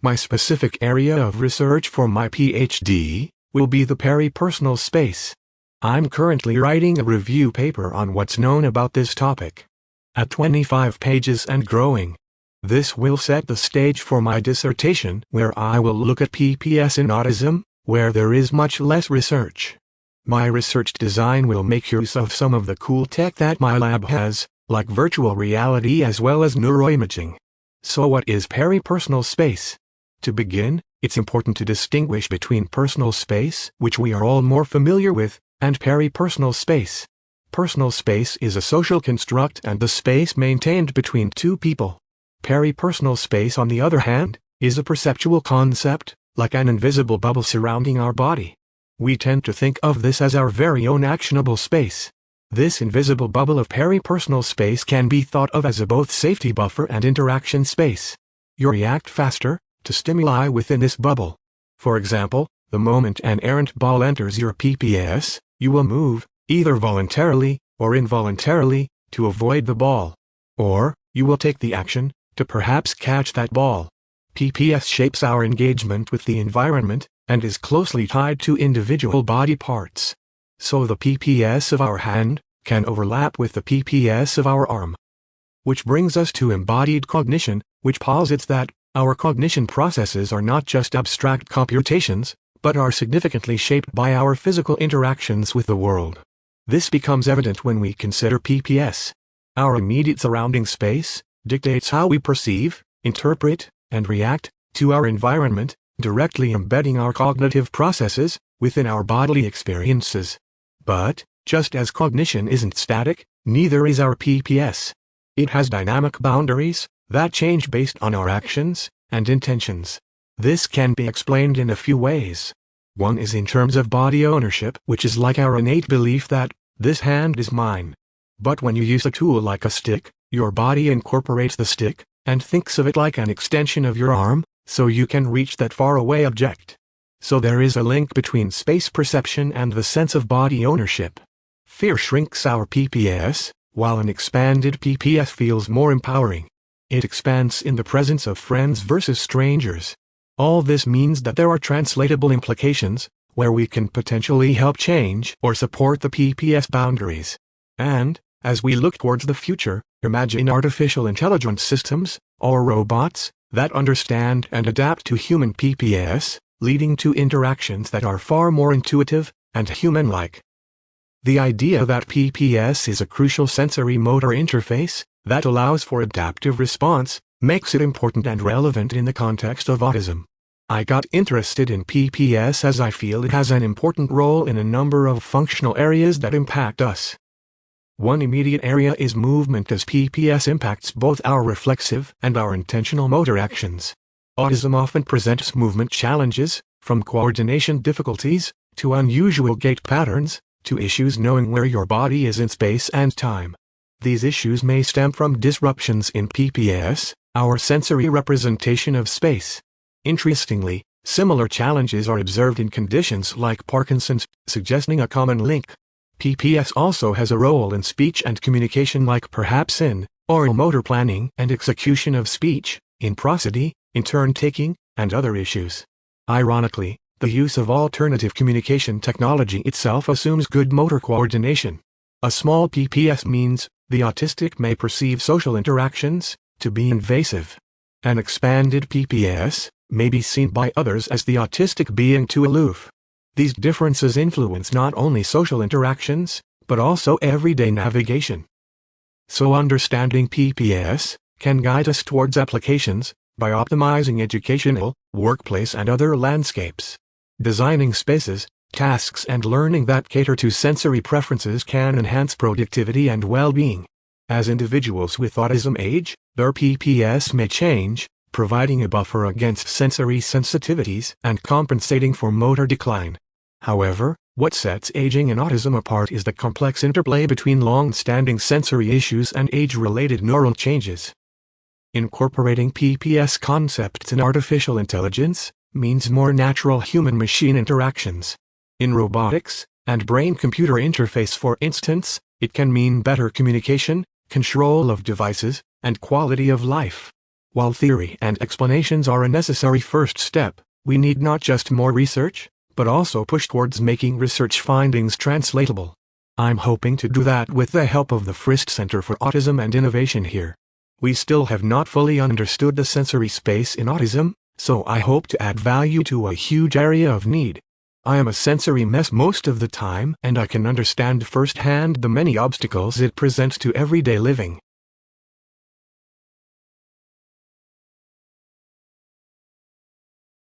My specific area of research for my PhD will be the peripersonal space. I'm currently writing a review paper on what's known about this topic. At 25 pages and growing. This will set the stage for my dissertation, where I will look at PPS in autism, where there is much less research. My research design will make use of some of the cool tech that my lab has, like virtual reality as well as neuroimaging. So what is peripersonal space? To begin, it's important to distinguish between personal space, which we are all more familiar with, and peripersonal space. Personal space is a social construct and the space maintained between two people. Peripersonal space, on the other hand, is a perceptual concept, like an invisible bubble surrounding our body. We tend to think of this as our very own actionable space. This invisible bubble of peripersonal space can be thought of as a both safety buffer and interaction space. You react faster to stimuli within this bubble. For example, the moment an errant ball enters your PPS, you will move, either voluntarily or involuntarily, to avoid the ball. Or, you will take the action to perhaps catch that ball. PPS shapes our engagement with the environment and is closely tied to individual body parts. So the PPS of our hand can overlap with the PPS of our arm. Which brings us to embodied cognition, which posits that our cognition processes are not just abstract computations, but are significantly shaped by our physical interactions with the world. This becomes evident when we consider PPS. Our immediate surrounding space dictates how we perceive, interpret, and react to our environment, directly embedding our cognitive processes within our bodily experiences. But, just as cognition isn't static, neither is our PPS. It has dynamic boundaries that change based on our actions and intentions. This can be explained in a few ways. One is in terms of body ownership, which is like our innate belief that this hand is mine. But when you use a tool like a stick, your body incorporates the stick and thinks of it like an extension of your arm, so you can reach that faraway object. So there is a link between space perception and the sense of body ownership. Fear shrinks our PPS, while an expanded PPS feels more empowering. It expands in the presence of friends versus strangers. All this means that there are translatable implications, where we can potentially help change or support the PPS boundaries. And, as we look towards the future, imagine artificial intelligence systems, or robots, that understand and adapt to human PPS, leading to interactions that are far more intuitive and human-like. The idea that PPS is a crucial sensory-motor interface that allows for adaptive response makes it important and relevant in the context of autism. I got interested in PPS as I feel it has an important role in a number of functional areas that impact us. One immediate area is movement, as PPS impacts both our reflexive and our intentional motor actions. Autism often presents movement challenges, from coordination difficulties, to unusual gait patterns, to issues knowing where your body is in space and time. These issues may stem from disruptions in PPS, our sensory representation of space. Interestingly, similar challenges are observed in conditions like Parkinson's, suggesting a common link. PPS also has a role in speech and communication, like perhaps in oral motor planning and execution of speech, in prosody, in turn-taking, and other issues. Ironically, the use of alternative communication technology itself assumes good motor coordination. A small PPS means the autistic may perceive social interactions to be invasive. An expanded PPS may be seen by others as the autistic being too aloof. These differences influence not only social interactions, but also everyday navigation. So understanding PPS can guide us towards applications by optimizing educational, workplace, and other landscapes. Designing spaces, tasks, and learning that cater to sensory preferences can enhance productivity and well-being. As individuals with autism age, their PPS may change, providing a buffer against sensory sensitivities and compensating for motor decline. However, what sets aging and autism apart is the complex interplay between long-standing sensory issues and age-related neural changes. Incorporating PPS concepts in artificial intelligence means more natural human-machine interactions. In robotics and brain-computer interface, for instance, it can mean better communication, control of devices, and quality of life. While theory and explanations are a necessary first step, we need not just more research, but also push towards making research findings translatable. I'm hoping to do that with the help of the Frist Center for Autism and Innovation here. We still have not fully understood the sensory space in autism, so I hope to add value to a huge area of need. I am a sensory mess most of the time, and I can understand firsthand the many obstacles it presents to everyday living.